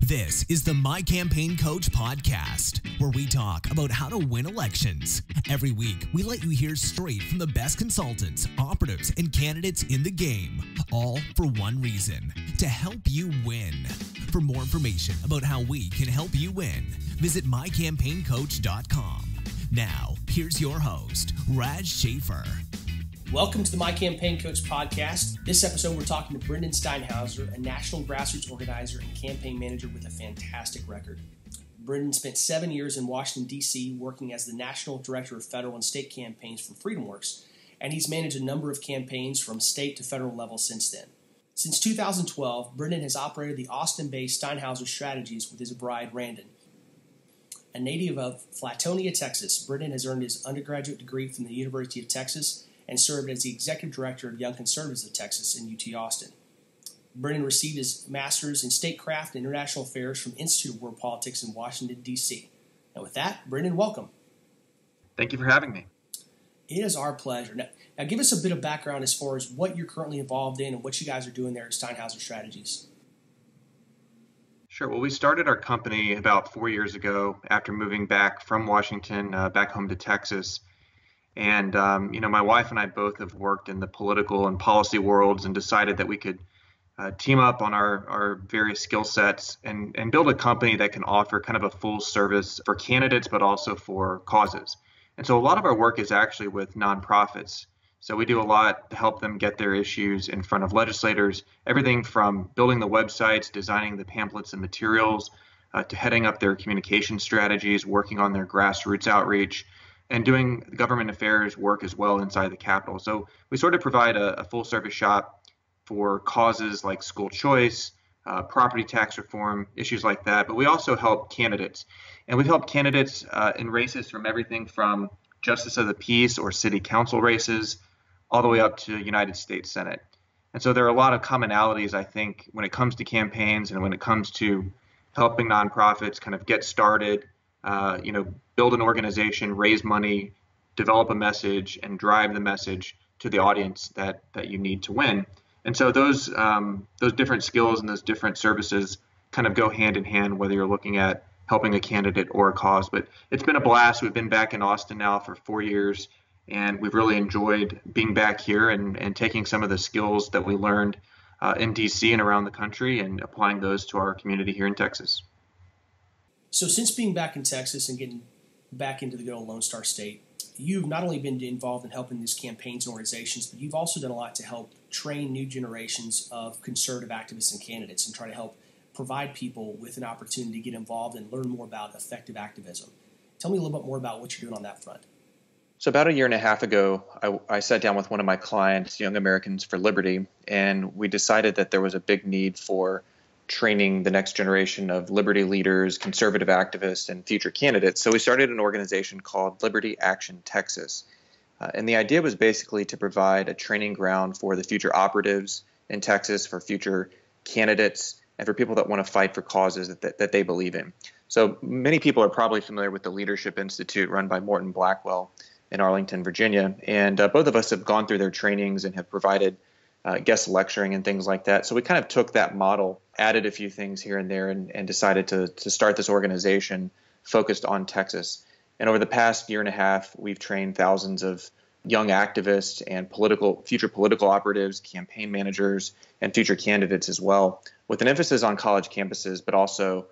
This is the My Campaign Coach podcast, where we talk about how to win elections. Every week, we let you hear straight from the best consultants, operatives, and candidates in the game, all for one reason, to help you win. For more information about how we can help you win, visit mycampaigncoach.com. Now, here's your host, Raj Schaefer. Welcome to the My Campaign Coach podcast. This episode, we're talking to Brendan Steinhauser, a national grassroots organizer and campaign manager with a fantastic record. Brendan spent 7 years in Washington, D.C., working as the national director of federal and state campaigns for FreedomWorks, and he's managed a number of campaigns from state to federal level since then. Since 2012, Brendan has operated the Austin-based Steinhauser Strategies with his bride, Randan. A native of Flatonia, Texas, Brendan has earned his undergraduate degree from the University of Texas and served as the executive director of Young Conservatives of Texas in UT Austin. Brendan received his master's in statecraft and international affairs from Institute of World Politics in Washington, D.C. And with that, Brendan, welcome. Thank you for having me. It is our pleasure. Now give us a bit of background as far as what you're currently involved in and what you guys are doing there at Steinhauser Strategies. Sure. Well, we started our company about 4 years ago after moving back from Washington back home to Texas. And, my wife and I both have worked in the political and policy worlds and decided that we could team up on our various skill sets and build a company that can offer kind of a full service for candidates, but also for causes. And so a lot of our work is actually with nonprofits. So we do a lot to help them get their issues in front of legislators, everything from building the websites, designing the pamphlets and materials, to heading up their communication strategies, working on their grassroots outreach, and doing government affairs work as well inside the Capitol. So we sort of provide a full service shop for causes like school choice, property tax reform, issues like that. But we also help candidates. And we've helped candidates in races from everything from justice of the peace or city council races all the way up to United States Senate. And so there are a lot of commonalities, I think, when it comes to campaigns and when it comes to helping nonprofits kind of get started, build an organization, raise money, develop a message, and drive the message to the audience that you need to win. And so those different skills and those different services kind of go hand in hand, whether you're looking at helping a candidate or a cause. But it's been a blast. We've been back in Austin now for 4 years, and we've really enjoyed being back here and taking some of the skills that we learned in D.C. and around the country and applying those to our community here in Texas. So since being back in Texas and getting back into the good old Lone Star State, you've not only been involved in helping these campaigns and organizations, but you've also done a lot to help train new generations of conservative activists and candidates and try to help provide people with an opportunity to get involved and learn more about effective activism. Tell me a little bit more about what you're doing on that front. So about a year and a half ago, I sat down with one of my clients, Young Americans for Liberty, and we decided that there was a big need for training the next generation of liberty leaders, conservative activists, and future candidates. So we started an organization called Liberty Action Texas. And the idea was basically to provide a training ground for the future operatives in Texas, for future candidates, and for people that want to fight for causes that they believe in. So many people are probably familiar with the Leadership Institute run by Morton Blackwell in Arlington, Virginia. And both of us have gone through their trainings and have provided guest lecturing and things like that. So we kind of took that model, added a few things here and there, and decided to start this organization focused on Texas. And over the past year and a half, we've trained thousands of young activists and future political operatives, campaign managers, and future candidates as well, with an emphasis on college campuses, but also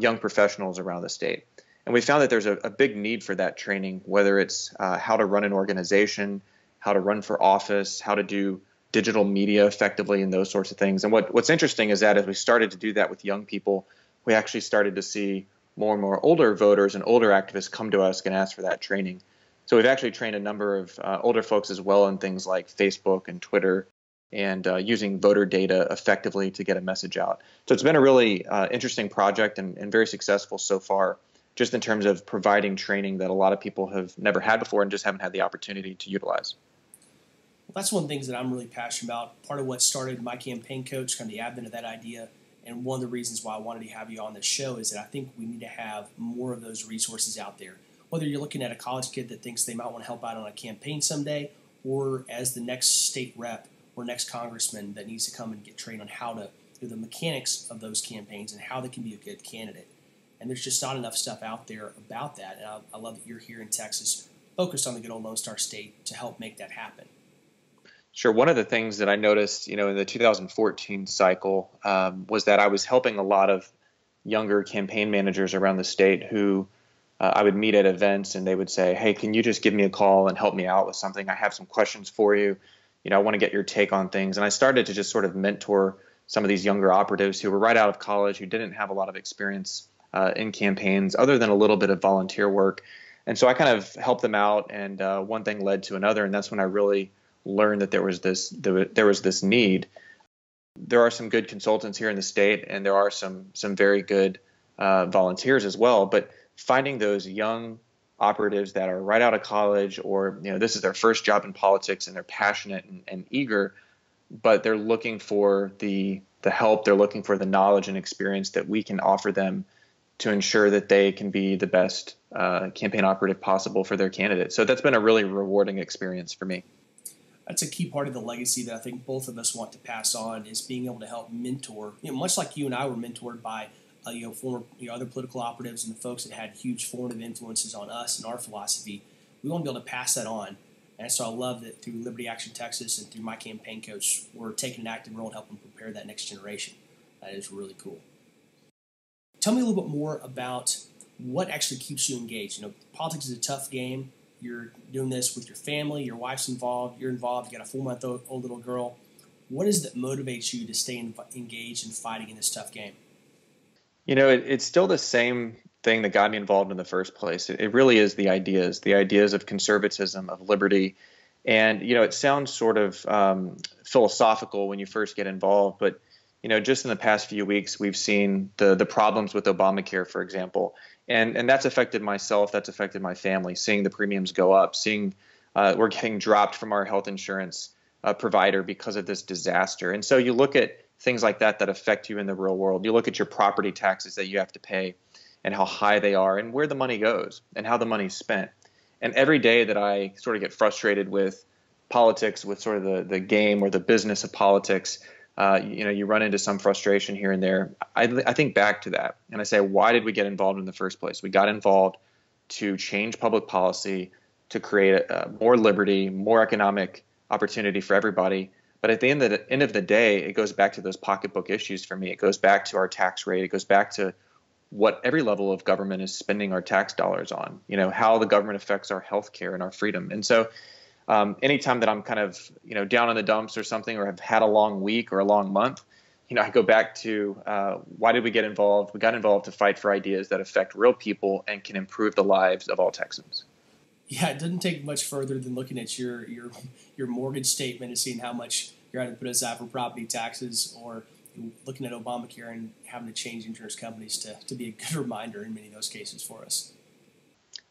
young professionals around the state. And we found that there's a big need for that training, whether it's how to run an organization, how to run for office, how to do digital media effectively, and those sorts of things. And what's interesting is that as we started to do that with young people, we actually started to see more and more older voters and older activists come to us and ask for that training. So we've actually trained a number of older folks as well in things like Facebook and Twitter and using voter data effectively to get a message out. So it's been a really interesting project and very successful so far, just in terms of providing training that a lot of people have never had before and just haven't had the opportunity to utilize. Well, that's one of the things that I'm really passionate about. Part of what started My Campaign Coach, kind of the advent of that idea, and one of the reasons why I wanted to have you on this show is that I think we need to have more of those resources out there. Whether you're looking at a college kid that thinks they might want to help out on a campaign someday, or as the next state rep or next congressman that needs to come and get trained on how to through the mechanics of those campaigns and how they can be a good candidate. And there's just not enough stuff out there about that. And I love that you're here in Texas, focused on the good old Lone Star State to help make that happen. Sure. One of the things that I noticed, in the 2014 cycle was that I was helping a lot of younger campaign managers around the state who I would meet at events and they would say, hey, can you just give me a call and help me out with something? I have some questions for you. I want to get your take on things. And I started to just sort of mentor some of these younger operatives who were right out of college, who didn't have a lot of experience in campaigns other than a little bit of volunteer work. And so I kind of helped them out, and one thing led to another, and that's when I really learned that there was this need. There are some good consultants here in the state, and there are some very good volunteers as well. But finding those young operatives that are right out of college, or this is their first job in politics, and they're passionate and eager, but they're looking for the help, they're looking for the knowledge and experience that we can offer them to ensure that they can be the best campaign operative possible for their candidate. So that's been a really rewarding experience for me. That's a key part of the legacy that I think both of us want to pass on, is being able to help mentor, much like you and I were mentored by former other political operatives and the folks that had huge formative influences on us and our philosophy. We want to be able to pass that on. And so I love that through Liberty Action Texas and through My Campaign Coach, we're taking an active role in helping prepare that next generation. That is really cool. Tell me a little bit more about what actually keeps you engaged. Politics is a tough game. You're doing this with your family, your wife's involved, you're involved, you got a 4-month-old little girl. What is it that motivates you to stay engaged and fighting in this tough game? It's still the same thing that got me involved in the first place. It really is the ideas of conservatism, of liberty. And, it sounds sort of philosophical when you first get involved, but just in the past few weeks, we've seen the problems with Obamacare, for example, and that's affected myself, that's affected my family, seeing the premiums go up, seeing we're getting dropped from our health insurance provider because of this disaster. And so you look at things like that affect you in the real world. You look at your property taxes that you have to pay and how high they are and where the money goes and how the money's spent. And every day that I sort of get frustrated with politics, with sort of the game or the business of politics, you run into some frustration here and there. I think back to that and I say, why did we get involved in the first place? We got involved to change public policy, to create more liberty, more economic opportunity for everybody. But at the end of the day, it goes back to those pocketbook issues for me. It goes back to our tax rate. It goes back to what every level of government is spending our tax dollars on, how the government affects our health care and our freedom. And so anytime that I'm kind of, down in the dumps or something, or have had a long week or a long month, I go back to why did we get involved? We got involved to fight for ideas that affect real people and can improve the lives of all Texans. Yeah, it doesn't take much further than looking at your mortgage statement and seeing how much you're having to put aside for property taxes, or looking at Obamacare and having to change insurance companies to be a good reminder in many of those cases for us.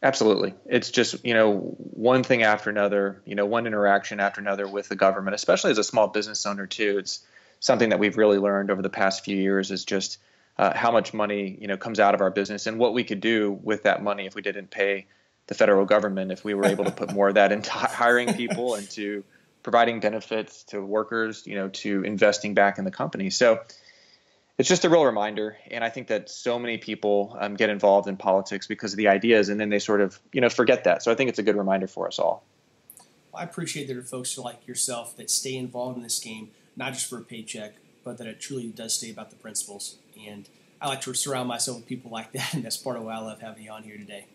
Absolutely. It's just, one thing after another, one interaction after another with the government, especially as a small business owner too. It's something that we've really learned over the past few years is just how much money, comes out of our business and what we could do with that money if we didn't pay the federal government, if we were able to put more of that into hiring people and to providing benefits to workers, to investing back in the company. So it's just a real reminder. And I think that so many people get involved in politics because of the ideas, and then they sort of, forget that. So I think it's a good reminder for us all. Well, I appreciate there are folks like yourself that stay involved in this game, not just for a paycheck, but that it truly does stay about the principles. And I like to surround myself with people like that, and that's part of why I love having you on here today.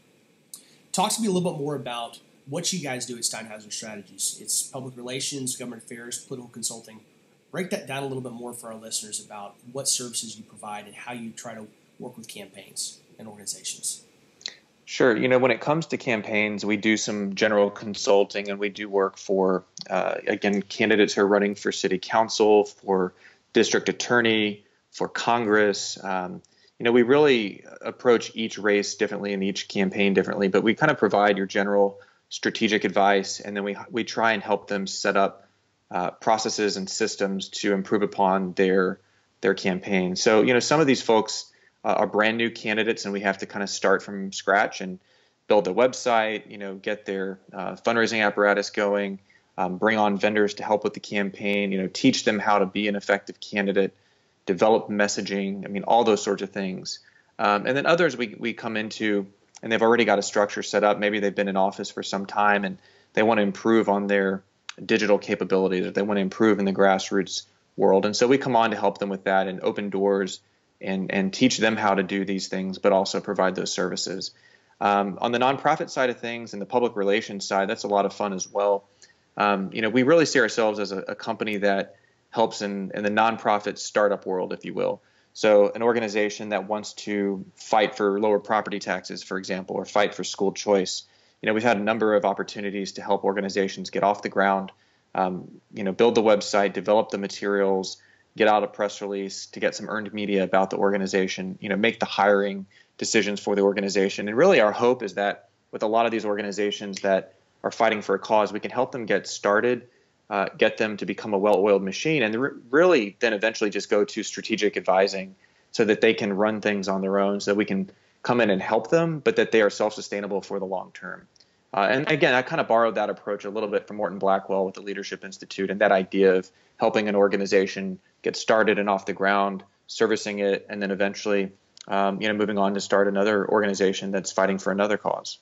Talk to me a little bit more about what you guys do at Steinhauser Strategies. It's public relations, government affairs, political consulting. Break that down a little bit more for our listeners about what services you provide and how you try to work with campaigns and organizations. Sure. When it comes to campaigns, we do some general consulting, and we do work for, again, candidates who are running for city council, for district attorney, for Congress. We really approach each race differently and each campaign differently, but we kind of provide your general strategic advice, and then we try and help them set up processes and systems to improve upon their campaign. So, some of these folks are brand new candidates, and we have to kind of start from scratch and build their website, get their fundraising apparatus going, bring on vendors to help with the campaign, teach them how to be an effective candidate. develop messaging. I mean, all those sorts of things. And then others we come into, and they've already got a structure set up. Maybe they've been in office for some time and they want to improve on their digital capabilities, or they want to improve in the grassroots world. And so we come on to help them with that and open doors and teach them how to do these things, but also provide those services. On the nonprofit side of things and the public relations side, that's a lot of fun as well. We really see ourselves as a company that helps in the nonprofit startup world, if you will. So an organization that wants to fight for lower property taxes, for example, or fight for school choice. We've had a number of opportunities to help organizations get off the ground, build the website, develop the materials, get out a press release, to get some earned media about the organization, make the hiring decisions for the organization. And really our hope is that with a lot of these organizations that are fighting for a cause, we can help them get started, get them to become a well-oiled machine, and really then eventually just go to strategic advising so that they can run things on their own, so that we can come in and help them, but that they are self-sustainable for the long term. And again, I kind of borrowed that approach a little bit from Morton Blackwell with the Leadership Institute, and that idea of helping an organization get started and off the ground, servicing it, and then eventually moving on to start another organization that's fighting for another cause.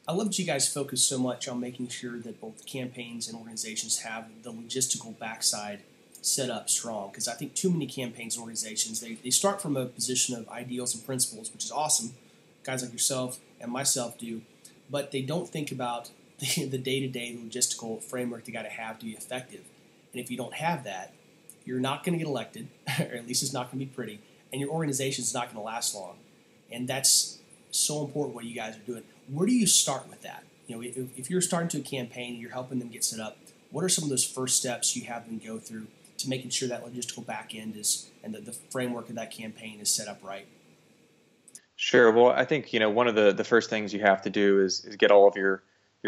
I love that you guys focus so much on making sure that both campaigns and organizations have the logistical backside set up strong, because I think too many campaigns and organizations, they start from a position of ideals and principles, which is awesome. Guys like yourself and myself do, but they don't think about the day-to-day logistical framework they got to have to be effective. And if you don't have that, you're not going to get elected, or at least it's not going to be pretty, and your organization is not going to last long. And that's so important what you guys are doing. Where do you start with that? If you're starting to a campaign and you're helping them get set up, what are some of those first steps you have them go through to making sure that logistical back end is, and the framework of that campaign is set up right? Sure. Well, I think, one of the first things you have to do is get all of your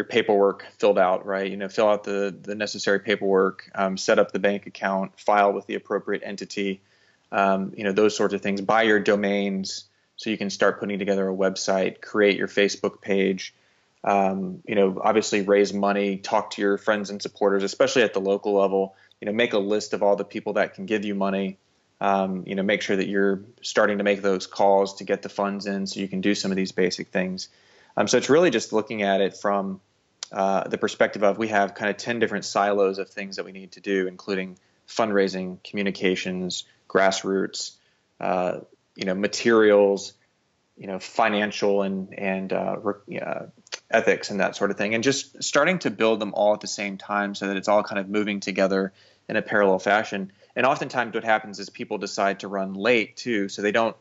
paperwork filled out, right? Fill out the necessary paperwork, set up the bank account, file with the appropriate entity, those sorts of things. Buy your domains so you can start putting together a website, create your Facebook page, obviously raise money, talk to your friends and supporters, especially at the local level. Make a list of all the people that can give you money. Make sure that you're starting to make those calls to get the funds in so you can do some of these basic things. So it's really just looking at it from the perspective of, we have kind of 10 different silos of things that we need to do, including fundraising, communications, grassroots, materials, financial and ethics and that sort of thing. And just starting to build them all at the same time so that it's all kind of moving together in a parallel fashion. And oftentimes what happens is people decide to run late too, so they don't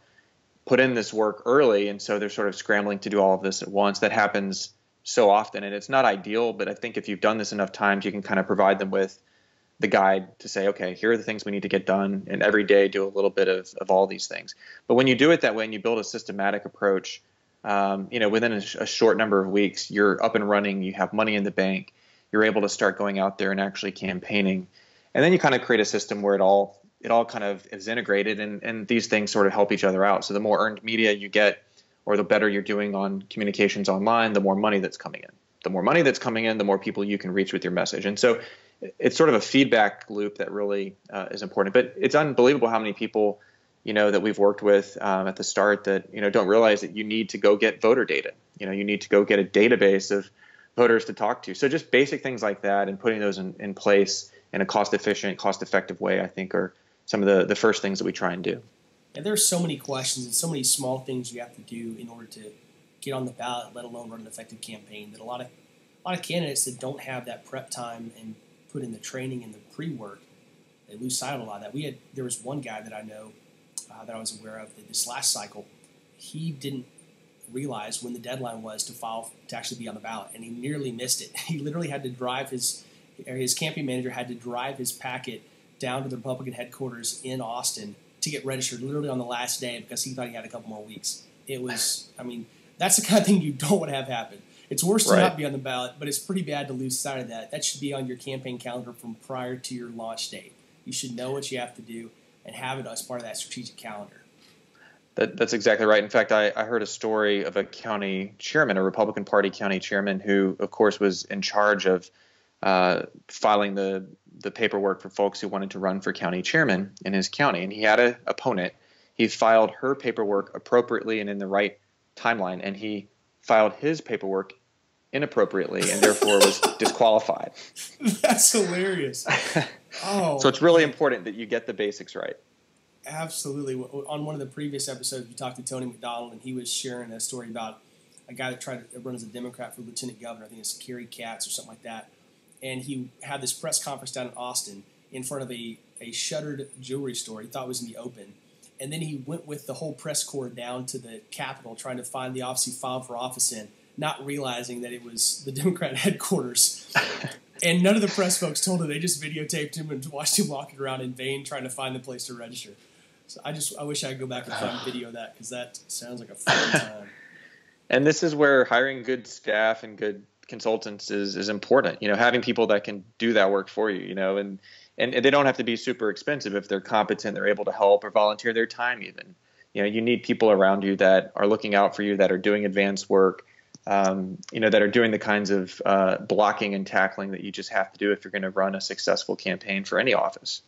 put in this work early, and so they're sort of scrambling to do all of this at once. That happens so often, and it's not ideal, but I think if you've done this enough times, you can kind of provide them with the guide to say, okay, here are the things we need to get done, and every day do a little bit of all these things. But when you do it that way and you build a systematic approach, within a short number of weeks, you're up and running, you have money in the bank, you're able to start going out there and actually campaigning. And then you kind of create a system where it all kind of is integrated, and these things sort of help each other out. So the more earned media you get, or the better you're doing on communications online, the more money that's coming in. The more money that's coming in, the more people you can reach with your message. And so it's sort of a feedback loop that really is important. But it's unbelievable how many people, that we've worked with at the start that, don't realize that you need to go get voter data. You need to go get a database of voters to talk to. So just basic things like that, and putting those in place in a cost-efficient, cost-effective way, I think, are some of the first things that we try and do. And there's so many questions and so many small things you have to do in order to get on the ballot, let alone run an effective campaign, that a lot of candidates that don't have that prep time and put in the training and the pre-work, they lose sight of a lot of that. There was one guy that I know that I was aware of that this last cycle, he didn't realize when the deadline was to file to actually be on the ballot, and he nearly missed it. He literally had to drive his campaign manager had to drive his packet down to the Republican headquarters in Austin to get registered literally on the last day because he thought he had a couple more weeks. It was, that's the kind of thing you don't want to have happen. It's worse to not be on the ballot, but it's pretty bad to lose sight of that. That should be on your campaign calendar from prior to your launch date. You should know what you have to do and have it as part of that strategic calendar. That's exactly right. In fact, I heard a story of a county chairman, a Republican Party county chairman, who, of course, was in charge of filing the the paperwork for folks who wanted to run for county chairman in his county. And he had an opponent. He filed her paperwork appropriately and in the right timeline, and he filed his paperwork inappropriately and therefore was disqualified. That's hilarious. Oh, so it's really important that you get the basics right. Absolutely. On one of the previous episodes, we talked to Tony McDonald, and he was sharing a story about a guy that tried to run as a Democrat for lieutenant governor. I think it's Kerry Katz or something like that. And he had this press conference down in Austin in front of a shuttered jewelry store. He thought it was in the open. And then he went with the whole press corps down to the Capitol trying to find the office he filed for office in, not realizing that it was the Democrat headquarters. And none of the press folks told him. They just videotaped him and watched him walking around in vain trying to find the place to register. So I wish I could go back and find video of that, because that sounds like a fun time. And this is where hiring good staff and good consultants is important. Having people that can do that work for you, and they don't have to be super expensive. If they're competent, they're able to help or volunteer their time even. You need people around you that are looking out for you, that are doing advanced work, that are doing the kinds of blocking and tackling that you just have to do if you're going to run a successful campaign for any office.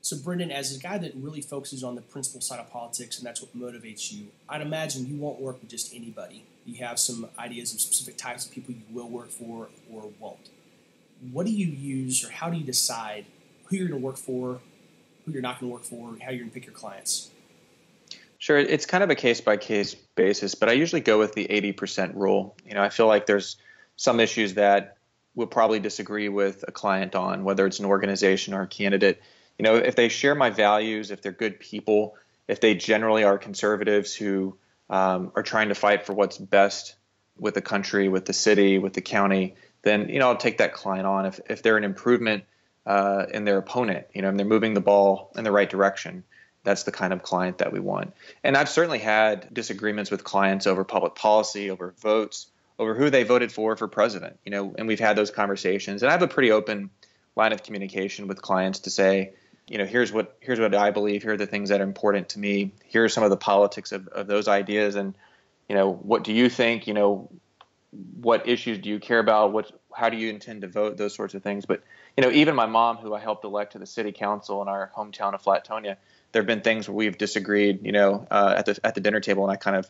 So, Brendan, as a guy that really focuses on the principle side of politics, and that's what motivates you, I'd imagine you won't work with just anybody. You have some ideas of specific types of people you will work for or won't. What do you use, or how do you decide who you're going to work for, who you're not going to work for, how you're going to pick your clients? Sure. It's kind of a case-by-case basis, but I usually go with the 80% rule. I feel like there's some issues that we'll probably disagree with a client on, whether it's an organization or a candidate. If they share my values, if they're good people, if they generally are conservatives who are trying to fight for what's best with the country, with the city, with the county, then, I'll take that client on. If they're an improvement in their opponent, and they're moving the ball in the right direction, that's the kind of client that we want. And I've certainly had disagreements with clients over public policy, over votes, over who they voted for president, and we've had those conversations. And I have a pretty open line of communication with clients to say, here's what I believe. Here are the things that are important to me. Here are some of the politics of those ideas. And, what do you think? What issues do you care about? How do you intend to vote? Those sorts of things. But, even my mom, who I helped elect to the city council in our hometown of Flatonia, there have been things where we've disagreed, at the dinner table. And I kind of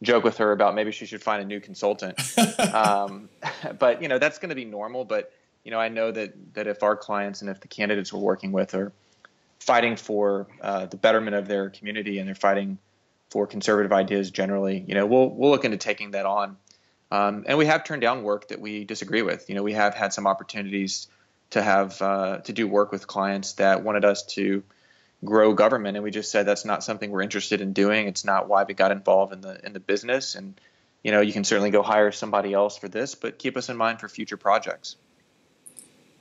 joke with her about maybe she should find a new consultant. But, that's going to be normal. But, I know that if our clients and if the candidates we're working with are fighting for the betterment of their community and they're fighting for conservative ideas generally, we'll look into taking that on. And we have turned down work that we disagree with. We have had some opportunities to do work with clients that wanted us to grow government, and we just said that's not something we're interested in doing. It's not why we got involved in the business. And you can certainly go hire somebody else for this, but keep us in mind for future projects.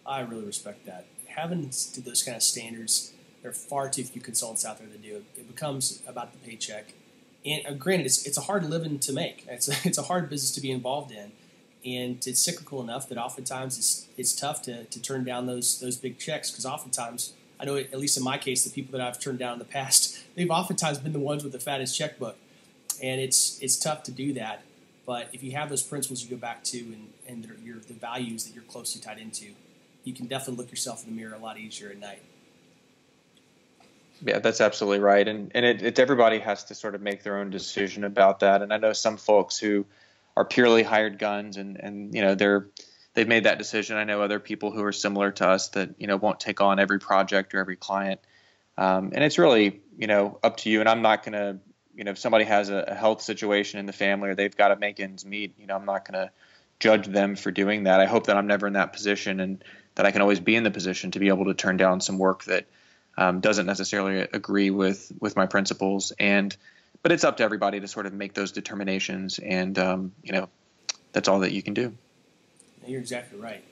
I really respect that. Having those kind of standards, there are far too few consultants out there that do it. It becomes about the paycheck. And granted, it's a hard living to make. It's a hard business to be involved in, and it's cyclical enough that oftentimes it's tough to turn down those big checks, because oftentimes, I know, at least in my case, the people that I've turned down in the past, they've oftentimes been the ones with the fattest checkbook, and it's tough to do that. But if you have those principles you go back to and the values that you're closely tied into, you can definitely look yourself in the mirror a lot easier at night. Yeah, that's absolutely right. And it everybody has to sort of make their own decision about that. And I know some folks who are purely hired guns and they've made that decision. I know other people who are similar to us that, won't take on every project or every client. And it's really, up to you. And I'm not going to, if somebody has a health situation in the family or they've got to make ends meet, I'm not going to judge them for doing that. I hope that I'm never in that position and that I can always be in the position to be able to turn down some work that doesn't necessarily agree with my principles. But it's up to everybody to sort of make those determinations. And, that's all that you can do. You're exactly right.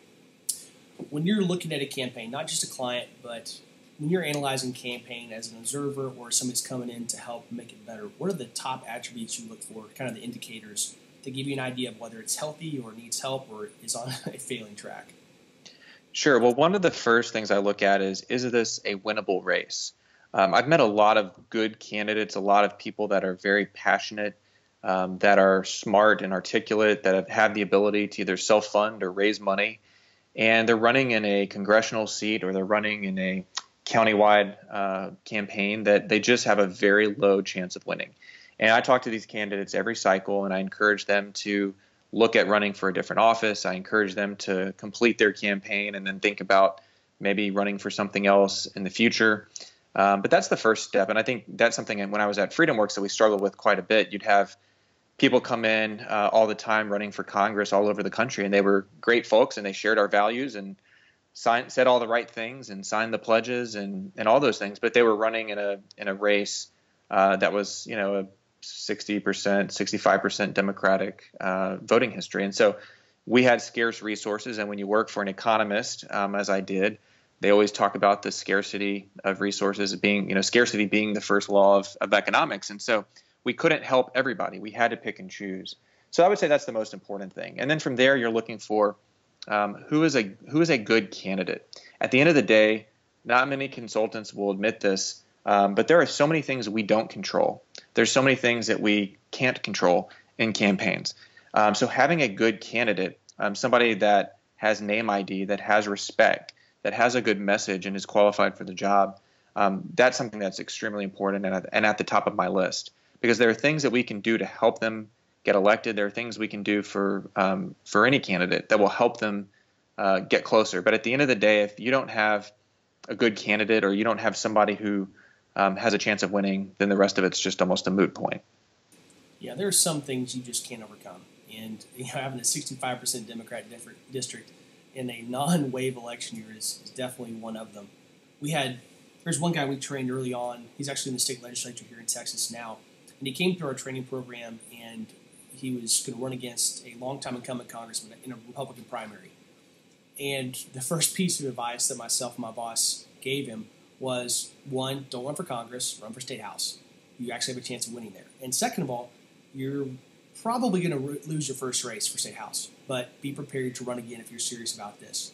When you're looking at a campaign, not just a client, but when you're analyzing campaign as an observer or somebody's coming in to help make it better, what are the top attributes you look for, kind of the indicators to give you an idea of whether it's healthy or needs help or is on a failing track? Sure. Well, one of the first things I look at is this a winnable race? I've met a lot of good candidates, a lot of people that are very passionate, that are smart and articulate, that have had the ability to either self-fund or raise money. and they're running in a congressional seat or they're running in a countywide campaign that they just have a very low chance of winning. And I talk to these candidates every cycle, and I encourage them to look at running for a different office. I encourage them to complete their campaign and then think about maybe running for something else in the future. But that's the first step. And I think that's something when I was at FreedomWorks that we struggled with quite a bit. You'd have people come in all the time running for Congress all over the country, and they were great folks, and they shared our values and said all the right things and signed the pledges and all those things. But they were running in a race that was, a 60%, 65% Democratic voting history. And so we had scarce resources. And when you work for an economist, as I did, they always talk about the scarcity of resources being, scarcity being the first law of economics. And so we couldn't help everybody. We had to pick and choose. So I would say that's the most important thing. And then from there, you're looking for who is a good candidate. At the end of the day, not many consultants will admit this, but there are so many things we don't control. There's so many things that we can't control in campaigns. So having a good candidate, somebody that has name ID, that has respect, that has a good message and is qualified for the job, that's something that's extremely important and at the top of my list, because there are things that we can do to help them get elected. There are things we can do for any candidate that will help them get closer. But at the end of the day, if you don't have a good candidate or you don't have somebody who has a chance of winning, then the rest of it's just almost a moot point. Yeah, there are some things you just can't overcome. And having a 65% Democrat district in a non-wave election year is definitely one of them. There's one guy we trained early on. He's actually in the state legislature here in Texas now. And he came through our training program, and he was going to run against a longtime incumbent congressman in a Republican primary. And the first piece of advice that myself and my boss gave him was, one, don't run for Congress, run for State House. You actually have a chance of winning there. And second of all, you're probably going to lose your first race for State House, but be prepared to run again if you're serious about this.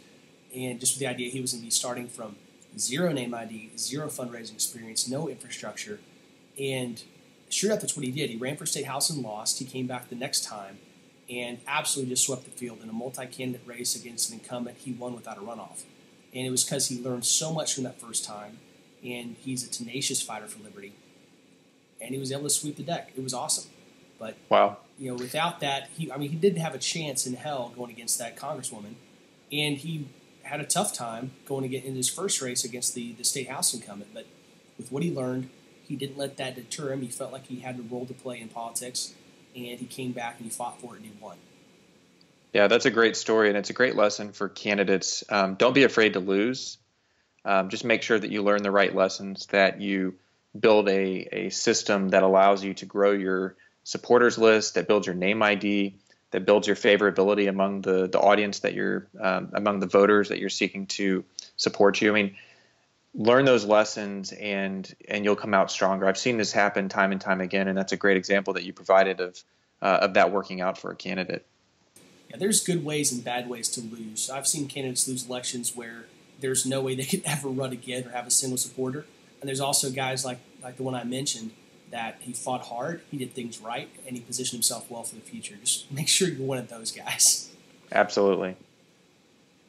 And just with the idea he was going to be starting from zero name ID, zero fundraising experience, no infrastructure. And sure enough, that's what he did. He ran for State House and lost. He came back the next time and absolutely just swept the field in a multi-candidate race against an incumbent. He won without a runoff. And it was because he learned so much from that first time, and he's a tenacious fighter for liberty. And he was able to sweep the deck. It was awesome. But wow, without that, he didn't have a chance in hell going against that congresswoman, and he had a tough time going to get in his first race against the State House incumbent. But with what he learned, he didn't let that deter him. He felt like he had a role to play in politics, and he came back and he fought for it and he won. Yeah, that's a great story, and it's a great lesson for candidates. Don't be afraid to lose. Just make sure that you learn the right lessons, that you build a system that allows you to grow your supporters list, that builds your name ID, that builds your favorability among the audience that you're among the voters that you're seeking to support you. I mean, learn those lessons and you'll come out stronger. I've seen this happen time and time again, and that's a great example that you provided of that working out for a candidate. Yeah, there's good ways and bad ways to lose. I've seen candidates lose elections where there's no way they could ever run again or have a single supporter. And there's also guys like the one I mentioned that he fought hard, he did things right, and he positioned himself well for the future. Just make sure you're one of those guys. Absolutely.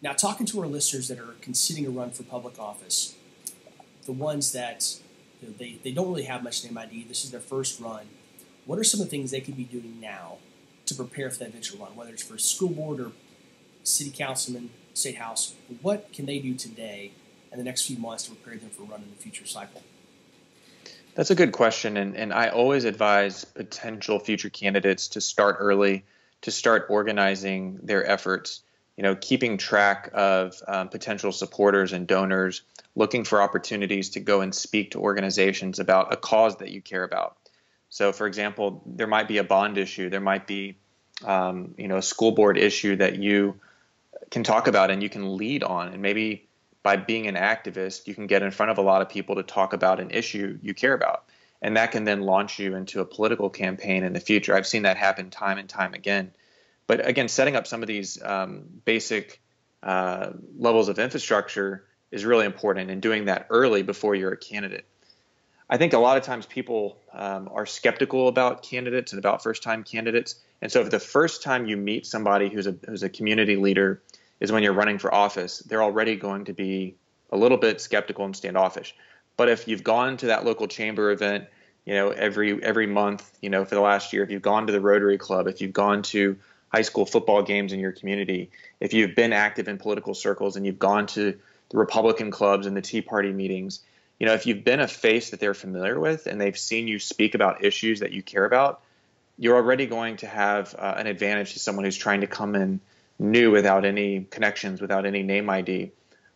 Now, talking to our listeners that are considering a run for public office, the ones that they don't really have much name ID, this is their first run, what are some of the things they could be doing now to prepare for that eventual run, whether it's for school board or city councilman, state house? What can they do today in the next few months to prepare them for a run in the future cycle? That's a good question, and I always advise potential future candidates to start early, to start organizing their efforts, keeping track of potential supporters and donors, looking for opportunities to go and speak to organizations about a cause that you care about. So, for example, there might be a bond issue, there might be a school board issue that you can talk about and you can lead on, and maybe by being an activist, you can get in front of a lot of people to talk about an issue you care about. And that can then launch you into a political campaign in the future. I've seen that happen time and time again. But again, setting up some of these basic levels of infrastructure is really important, and doing that early before you're a candidate. I think a lot of times people are skeptical about candidates and about first-time candidates. And so if the first time you meet somebody who's a community leader is when you're running for office, they're already going to be a little bit skeptical and standoffish. But if you've gone to that local chamber event, every month, for the last year, if you've gone to the Rotary Club, if you've gone to high school football games in your community, if you've been active in political circles and you've gone to the Republican clubs and the Tea Party meetings, if you've been a face that they're familiar with and they've seen you speak about issues that you care about, you're already going to have an advantage to someone who's trying to come in new without any connections, without any name ID,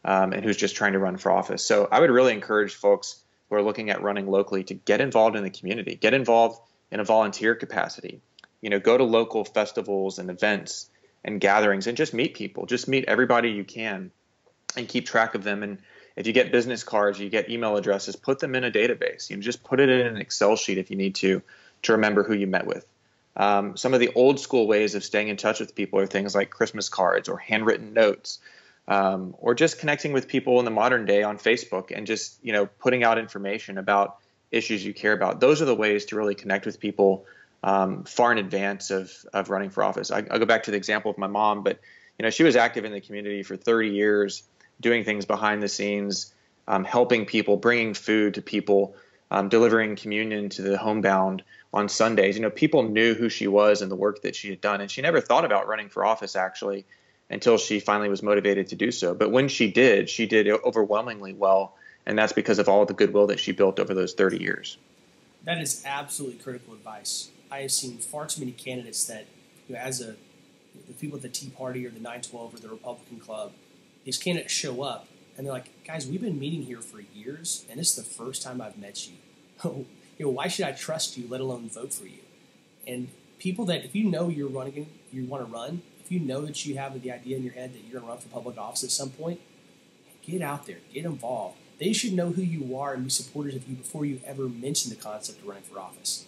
and who's just trying to run for office. So I would really encourage folks who are looking at running locally to get involved in the community, get involved in a volunteer capacity, go to local festivals and events and gatherings and just meet people, just meet everybody you can and keep track of them. And if you get business cards, you get email addresses, put them in a database, just put it in an Excel sheet if you need to remember who you met with. Some of the old school ways of staying in touch with people are things like Christmas cards or handwritten notes, or just connecting with people in the modern day on Facebook and just, putting out information about issues you care about. Those are the ways to really connect with people far in advance of running for office. I'll go back to the example of my mom, but, she was active in the community for 30 years, doing things behind the scenes, helping people, bringing food to people, delivering communion to the homebound on Sundays. People knew who she was and the work that she had done, and she never thought about running for office actually until she finally was motivated to do so. But when she did overwhelmingly well, and that's because of all of the goodwill that she built over those 30 years. That is absolutely critical advice. I have seen far too many candidates that, the people at the Tea Party or the 912 or the Republican Club, these candidates show up and they're like, guys, we've been meeting here for years, and this is the first time I've met you. Why should I trust you, let alone vote for you? And people that, if you know you're running, you want to run, if you know that you have the idea in your head that you're going to run for public office at some point, get out there, get involved. They should know who you are and be supporters of you before you ever mention the concept of running for office.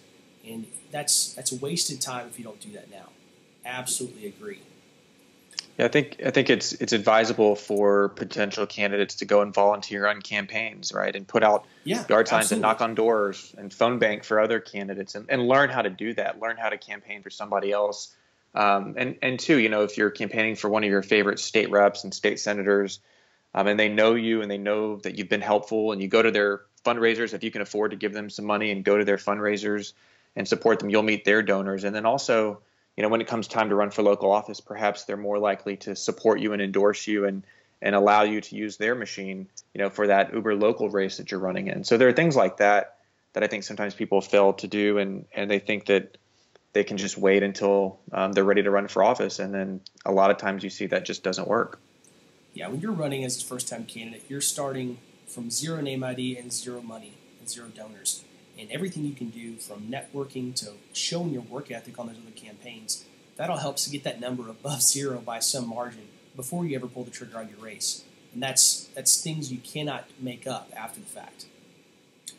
And that's a wasted time if you don't do that now. Absolutely agree. Yeah, I think it's advisable for potential candidates to go and volunteer on campaigns, right, and put out yard signs and knock on doors and phone bank for other candidates and learn how to do that, learn how to campaign for somebody else. And two, if you're campaigning for one of your favorite state reps and state senators, and they know you and they know that you've been helpful, and you go to their fundraisers, if you can afford to give them some money and go to their fundraisers and support them, you'll meet their donors. And then also, when it comes time to run for local office, perhaps they're more likely to support you and endorse you and allow you to use their machine, for that uber local race that you're running in. So there are things like that I think sometimes people fail to do, and they think that they can just wait until they're ready to run for office. And then a lot of times you see that just doesn't work. Yeah, when you're running as a first-time candidate, you're starting from zero name ID and zero money and zero donors. And everything you can do from networking to showing your work ethic on those other campaigns, that'll help to get that number above zero by some margin before you ever pull the trigger on your race. And that's things you cannot make up after the fact.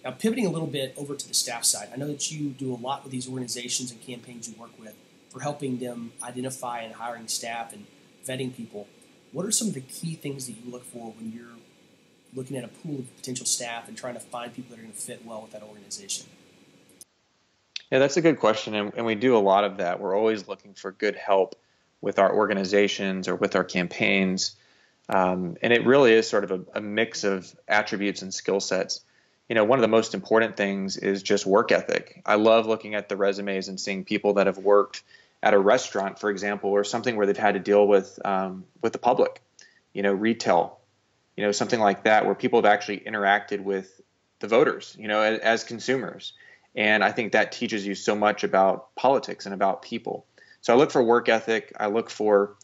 Now, pivoting a little bit over to the staff side, I know that you do a lot with these organizations and campaigns you work with for helping them identify and hiring staff and vetting people. What are some of the key things that you look for when you're looking at a pool of potential staff and trying to find people that are going to fit well with that organization? Yeah, that's a good question, and we do a lot of that. We're always looking for good help with our organizations or with our campaigns, and it really is sort of a mix of attributes and skill sets. One of the most important things is just work ethic. I love looking at the resumes and seeing people that have worked at a restaurant, for example, or something where they've had to deal with the public, retail, something like that, where people have actually interacted with the voters, as consumers. And I think that teaches you so much about politics and about people. So I look for work ethic. I look for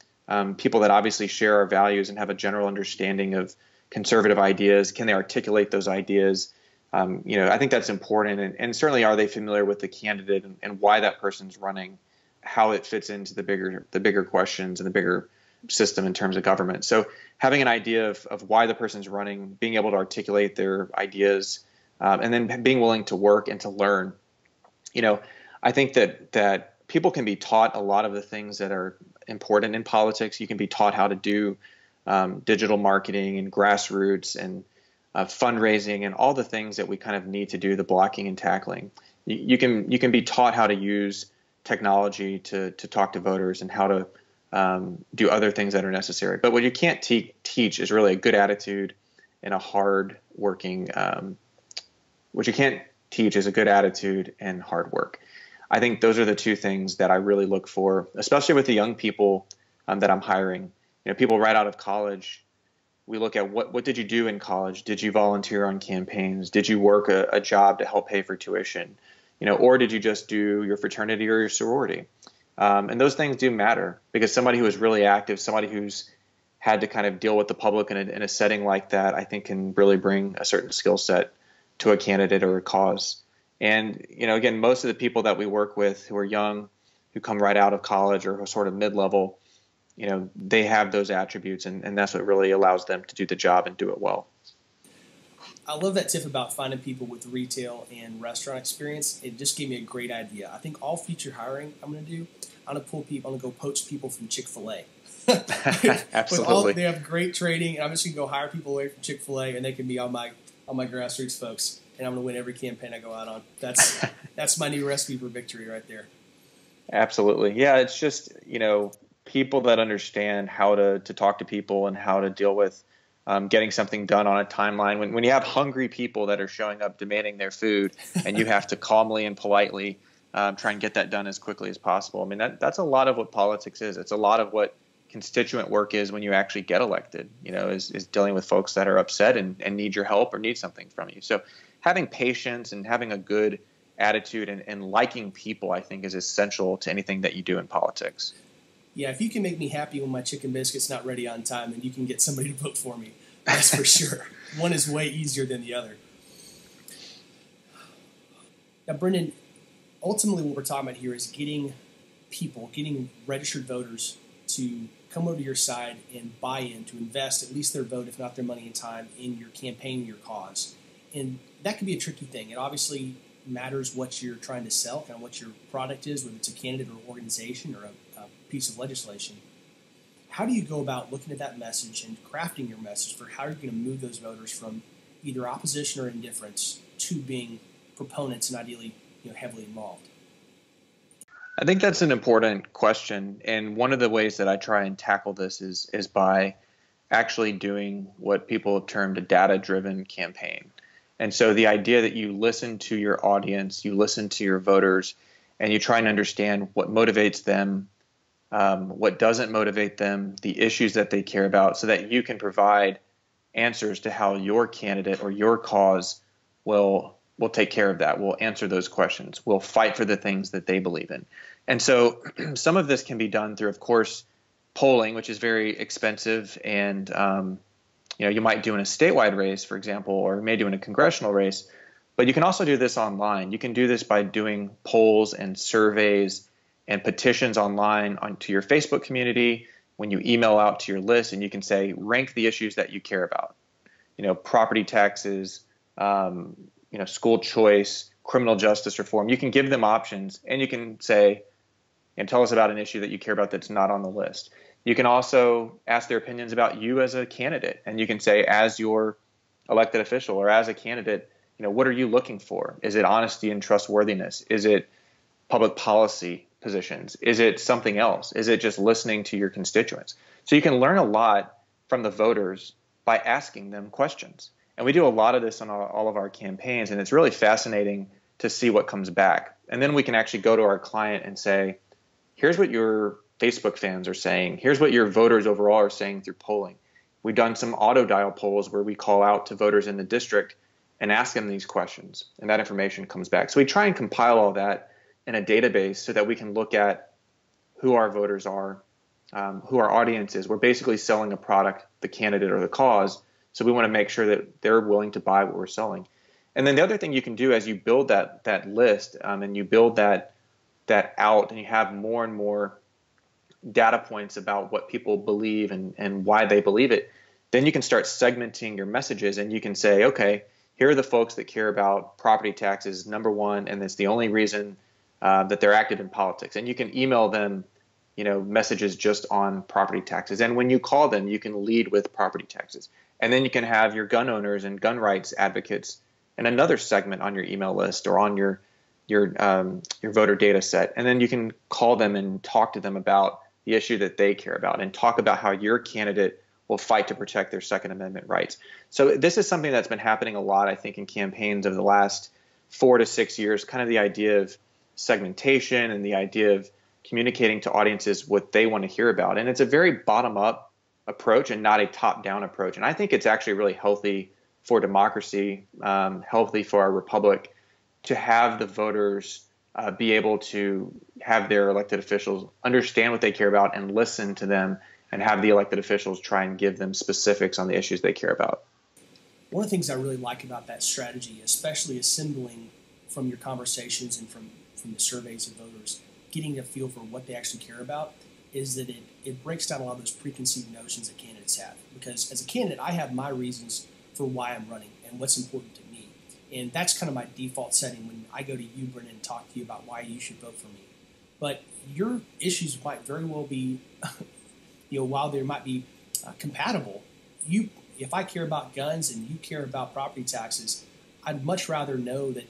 people that obviously share our values and have a general understanding of conservative ideas. Can they articulate those ideas? I think that's important. And certainly, are they familiar with the candidate and why that person's running, how it fits into the bigger questions and the bigger system in terms of government. So having an idea of why the person's running, being able to articulate their ideas, and then being willing to work and to learn. I think that people can be taught a lot of the things that are important in politics. You can be taught how to do digital marketing and grassroots and fundraising and all the things that we kind of need to do, the blocking and tackling. You can be taught how to use technology to talk to voters and how to do other things that are necessary. But what you can't teach is really a good attitude and a hard working. What you can't teach is a good attitude and hard work. I think those are the two things that I really look for, especially with the young people that I'm hiring. People right out of college. We look at what did you do in college? Did you volunteer on campaigns? Did you work a job to help pay for tuition? Or did you just do your fraternity or your sorority? And those things do matter, because somebody who is really active, somebody who's had to kind of deal with the public in a setting like that, I think can really bring a certain skill set to a candidate or a cause. And, again, most of the people that we work with who are young, who come right out of college or who are sort of mid-level, they have those attributes, and that's what really allows them to do the job and do it well. I love that tip about finding people with retail and restaurant experience. It just gave me a great idea. I think all future hiring I'm going to do, I'm going to pull people, I'm going to go poach people from Chick-fil-A. Absolutely. They have great training, and I'm just going to go hire people away from Chick-fil-A, and they can be on my grassroots folks, and I'm going to win every campaign I go out on. That's my new recipe for victory right there. Absolutely. Yeah, it's just, people that understand how to talk to people and how to deal with getting something done on a timeline. When you have hungry people that are showing up demanding their food, and you have to calmly and politely try and get that done as quickly as possible. I mean, that's a lot of what politics is. It's a lot of what constituent work is when you actually get elected, is dealing with folks that are upset and need your help or need something from you. So having patience and having a good attitude and liking people, I think, is essential to anything that you do in politics. Yeah, if you can make me happy when my chicken biscuit's not ready on time, then you can get somebody to vote for me. That's for sure. One is way easier than the other. Now, Brendan, ultimately what we're talking about here is getting registered voters to come over to your side and buy in, to invest at least their vote, if not their money and time, in your campaign, your cause. And that can be a tricky thing. It obviously matters what you're trying to sell, kind of what your product is, whether it's a candidate or organization or a piece of legislation. How do you go about looking at that message and crafting your message for how you're going to move those voters from either opposition or indifference to being proponents and ideally heavily involved? I think that's an important question. And one of the ways that I try and tackle this is by actually doing what people have termed a data-driven campaign. And so the idea that you listen to your audience, you listen to your voters, and you try and understand what motivates them, what doesn't motivate them, the issues that they care about, so that you can provide answers to how your candidate or your cause will take care of that, will answer those questions, will fight for the things that they believe in. And so some of this can be done through, of course, polling, which is very expensive, and you might do in a statewide race, for example, or you may do in a congressional race, but you can also do this online. You can do this by doing polls and surveys and petitions online onto your Facebook community, when you email out to your list, and you can say, rank the issues that you care about. Property taxes, school choice, criminal justice reform. You can give them options, and you can say, and tell us about an issue that you care about that's not on the list. You can also ask their opinions about you as a candidate, and you can say, as your elected official or as a candidate, what are you looking for? Is it honesty and trustworthiness? Is it public policy positions? Is it something else? Is it just listening to your constituents? So you can learn a lot from the voters by asking them questions. And we do a lot of this on all of our campaigns, and it's really fascinating to see what comes back. And then we can actually go to our client and say, here's what your Facebook fans are saying. Here's what your voters overall are saying through polling. We've done some auto dial polls where we call out to voters in the district and ask them these questions, and that information comes back. So we try and compile all that in a database so that we can look at who our voters are, who our audience is. We're basically selling a product, the candidate or the cause, so we want to make sure that they're willing to buy what we're selling. And then the other thing you can do as you build that list and you build that out, and you have more and more data points about what people believe and why they believe it, then you can start segmenting your messages, and you can say, okay, here are the folks that care about property taxes, number one, and it's the only reason that they're active in politics. And you can email them, messages just on property taxes. And when you call them, you can lead with property taxes. And then you can have your gun owners and gun rights advocates in another segment on your email list or on your voter data set. And then you can call them and talk to them about the issue that they care about and talk about how your candidate will fight to protect their Second Amendment rights. So this is something that's been happening a lot, I think, in campaigns over the last 4 to 6 years, kind of the idea of segmentation and the idea of communicating to audiences what they want to hear about. And it's a very bottom-up approach and not a top-down approach. And I think it's actually really healthy for democracy, healthy for our republic, to have the voters be able to have their elected officials understand what they care about and listen to them, and have the elected officials try and give them specifics on the issues they care about. One of the things I really like about that strategy, especially assembling from your conversations and from the surveys of voters, getting a feel for what they actually care about, is that it breaks down a lot of those preconceived notions that candidates have. Because as a candidate, I have my reasons for why I'm running and what's important to me. And that's kind of my default setting when I go to you, Brendan, and talk to you about why you should vote for me. But your issues might very well be, while they might be compatible, if I care about guns and you care about property taxes, I'd much rather know that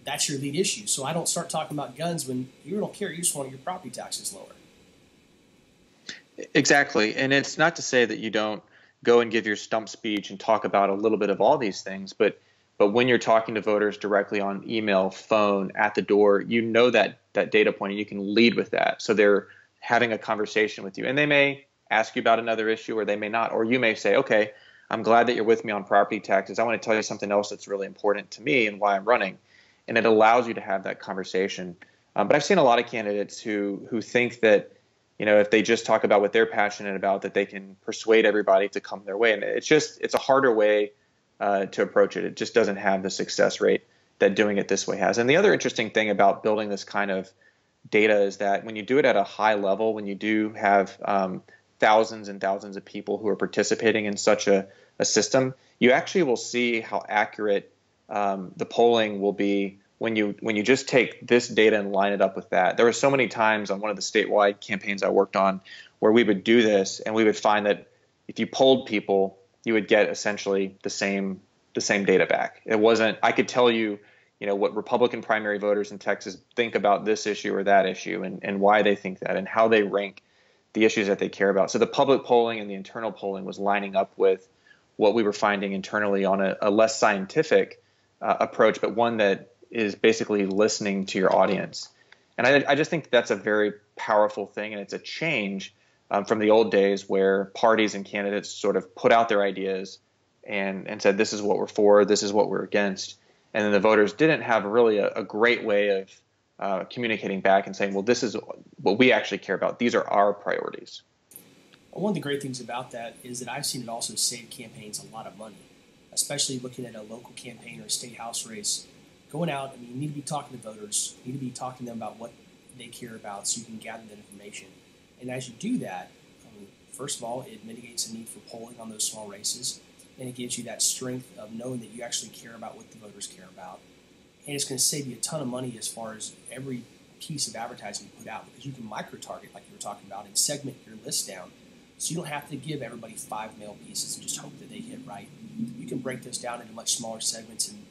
that's your lead issue. So I don't start talking about guns when you don't care. You just want your property taxes lower. Exactly. And it's not to say that you don't go and give your stump speech and talk about a little bit of all these things, but when you're talking to voters directly on email, phone, at the door, that data point, and you can lead with that. So they're having a conversation with you, and they may ask you about another issue, or they may not, or you may say, okay, I'm glad that you're with me on property taxes. I want to tell you something else that's really important to me and why I'm running. And it allows you to have that conversation. But I've seen a lot of candidates who think that, if they just talk about what they're passionate about, that they can persuade everybody to come their way. And it's a harder way to approach it. It just doesn't have the success rate that doing it this way has. And the other interesting thing about building this kind of data is that when you do it at a high level, when you do have thousands and thousands of people who are participating in such a system, you actually will see how accurate the polling will be when you just take this data and line it up with that. There were so many times on one of the statewide campaigns I worked on where we would do this, and we would find that if you polled people, you would get essentially the same data back. It wasn't, I could tell you, what Republican primary voters in Texas think about this issue or that issue, and why they think that, and how they rank the issues that they care about. So the public polling and the internal polling was lining up with what we were finding internally on a less scientific approach, but one that is basically listening to your audience. And I just think that's a very powerful thing, and it's a change from the old days where parties and candidates sort of put out their ideas and said, this is what we're for, this is what we're against. And then the voters didn't have really a great way of communicating back and saying, well, this is what we actually care about. These are our priorities. One of the great things about that is that I've seen it also save campaigns a lot of money, especially looking at a local campaign or a state house race. Going out, you need to be talking to voters. You need to be talking to them about what they care about so you can gather that information. And as you do that, first of all, it mitigates the need for polling on those small races, and it gives you that strength of knowing that you actually care about what the voters care about. And it's going to save you a ton of money as far as every piece of advertising you put out, because you can micro-target, like you were talking about, and segment your list down. So you don't have to give everybody 5 mail pieces and just hope that they hit right. You can break those down into much smaller segments and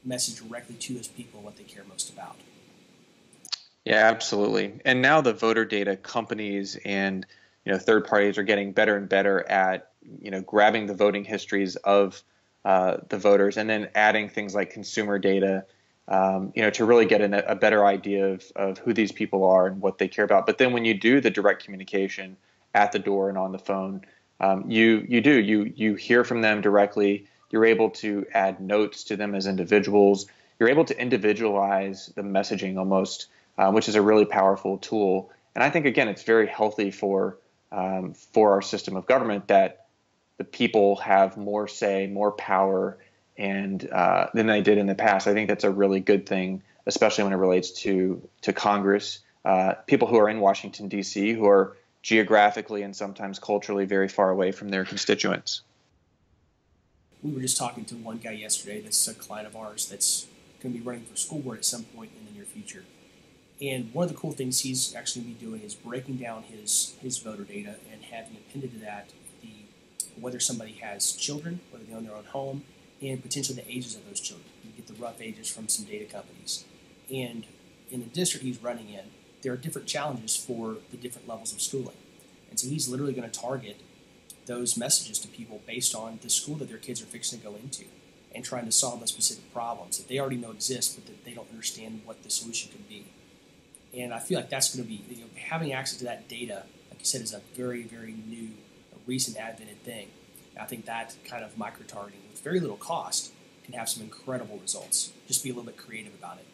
message directly to those people what they care most about. Yeah, absolutely. And now the voter data companies and third parties are getting better and better at grabbing the voting histories of the voters and then adding things like consumer data, to really get a better idea of who these people are and what they care about. But then when you do the direct communication at the door and on the phone, you hear from them directly. You're able to add notes to them as individuals. You're able to individualize the messaging almost, which is a really powerful tool. And I think, again, it's very healthy for our system of government that the people have more say, more power, and than they did in the past. I think that's a really good thing, especially when it relates to Congress, people who are in Washington, D.C., who are geographically and sometimes culturally very far away from their constituents. We were just talking to one guy yesterday that's a client of ours that's going to be running for school board at some point in the near future. And one of the cool things he's actually going to be doing is breaking down his voter data and having appended to that whether somebody has children, whether they own their own home, and potentially the ages of those children. You get the rough ages from some data companies. And in the district he's running in, there are different challenges for the different levels of schooling. And so he's literally going to target those messages to people based on the school that their kids are fixing to go into and trying to solve the specific problems that they already know exist, but that they don't understand what the solution could be. And I feel like that's going to be, having access to that data, like you said, is a very, very new, recent advented thing. And I think that kind of micro-targeting with very little cost can have some incredible results. Just be a little bit creative about it.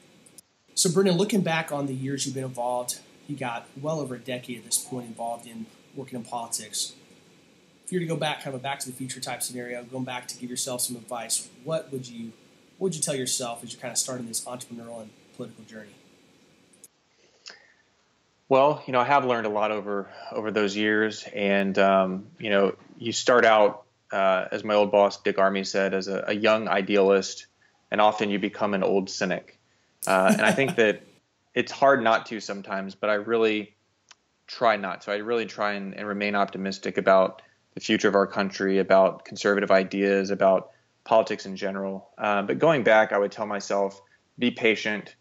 So Brendan, looking back on the years you've been involved, you got well over a decade at this point involved in working in politics. If you were to go back, kind of a back to the future type scenario, going back to give yourself some advice, what would you tell yourself as you're kind of starting this entrepreneurial and political journey? Well, I have learned a lot over those years, and you start out, as my old boss Dick Armey said, as a young idealist, and often you become an old cynic. And I think that it's hard not to sometimes, but I really try not to. I really try and remain optimistic about the future of our country, about conservative ideas, about politics in general. But going back, I would tell myself, be patient,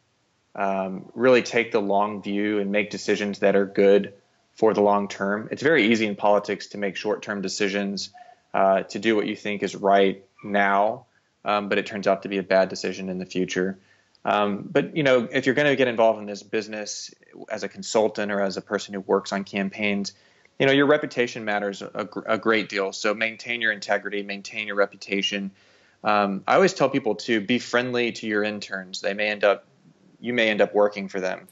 really take the long view and make decisions that are good for the long term. It's very easy in politics to make short-term decisions, to do what you think is right now, but it turns out to be a bad decision in the future. But if you're going to get involved in this business as a consultant or as a person who works on campaigns, your reputation matters a great deal. So maintain your integrity, maintain your reputation. I always tell people to be friendly to your interns. You may end up working for them.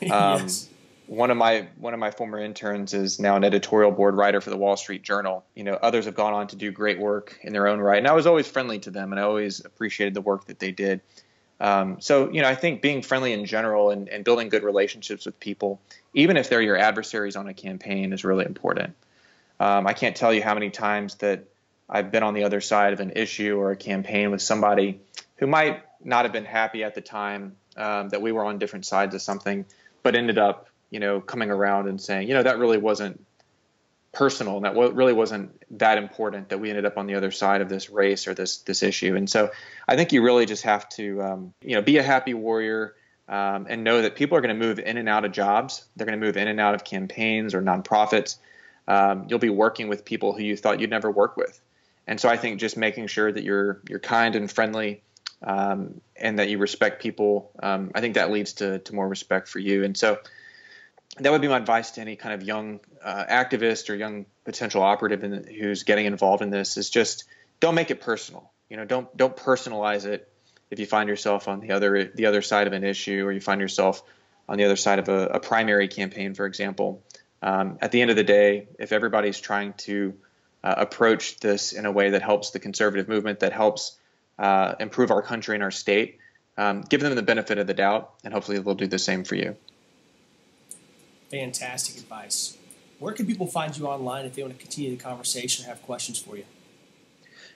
Yes. One of my former interns is now an editorial board writer for the Wall Street Journal. Others have gone on to do great work in their own right, and I was always friendly to them, and I always appreciated the work that they did. So I think being friendly in general and building good relationships with people, even if they're your adversaries on a campaign, is really important. I can't tell you how many times that I've been on the other side of an issue or a campaign with somebody who might not have been happy at the time, that we were on different sides of something, but ended up, coming around and saying, that really wasn't personal, and that really wasn't that important, that we ended up on the other side of this race or this issue. And so I think you really just have to, be a happy warrior, and know that people are going to move in and out of jobs. They're going to move in and out of campaigns or nonprofits. You'll be working with people who you thought you'd never work with. And so I think just making sure that you're kind and friendly, and that you respect people, I think that leads to more respect for you. And so that would be my advice to any kind of young activist or young potential operative who's getting involved in this, is just don't make it personal. Don't personalize it. If you find yourself on the other side of an issue, or you find yourself on the other side of a primary campaign, for example, at the end of the day, if everybody's trying to approach this in a way that helps the conservative movement, that helps improve our country and our state, give them the benefit of the doubt, and hopefully they'll do the same for you. Fantastic advice. Where can people find you online if they want to continue the conversation or have questions for you?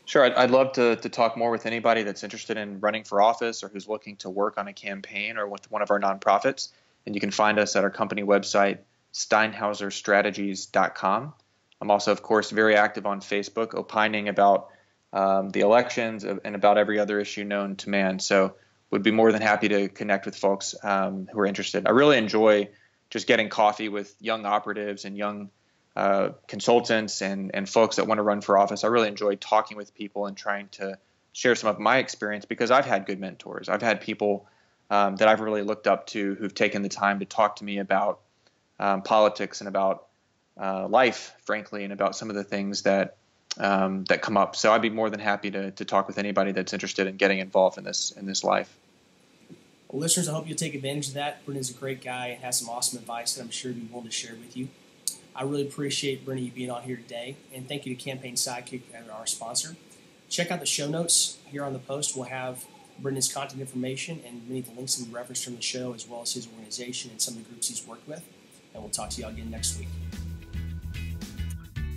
Sure. I'd love to talk more with anybody that's interested in running for office or who's looking to work on a campaign or with one of our nonprofits. And you can find us at our company website, SteinhauserStrategies.com. I'm also, of course, very active on Facebook, opining about the elections and about every other issue known to man. So would be more than happy to connect with folks who are interested. I really enjoy just getting coffee with young operatives and young consultants and folks that want to run for office. I really enjoy talking with people and trying to share some of my experience, because I've had good mentors. I've had people that I've really looked up to who've taken the time to talk to me about politics and about life, frankly, and about some of the things that come up. So I'd be more than happy to talk with anybody that's interested in getting involved in this life. Well, listeners, I hope you'll take advantage of that. Brendan's a great guy and has some awesome advice that I'm sure he'd be willing to share with you. I really appreciate, Brendan, you being on here today. And thank you to Campaign Sidekick, our sponsor. Check out the show notes here on the post. We'll have Brendan's contact information and many of the links that we referenced from the show, as well as his organization and some of the groups he's worked with. And we'll talk to you all again next week.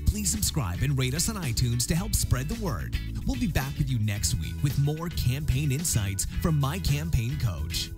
Please subscribe and rate us on iTunes to help spread the word. We'll be back with you next week with more campaign insights from My Campaign Coach.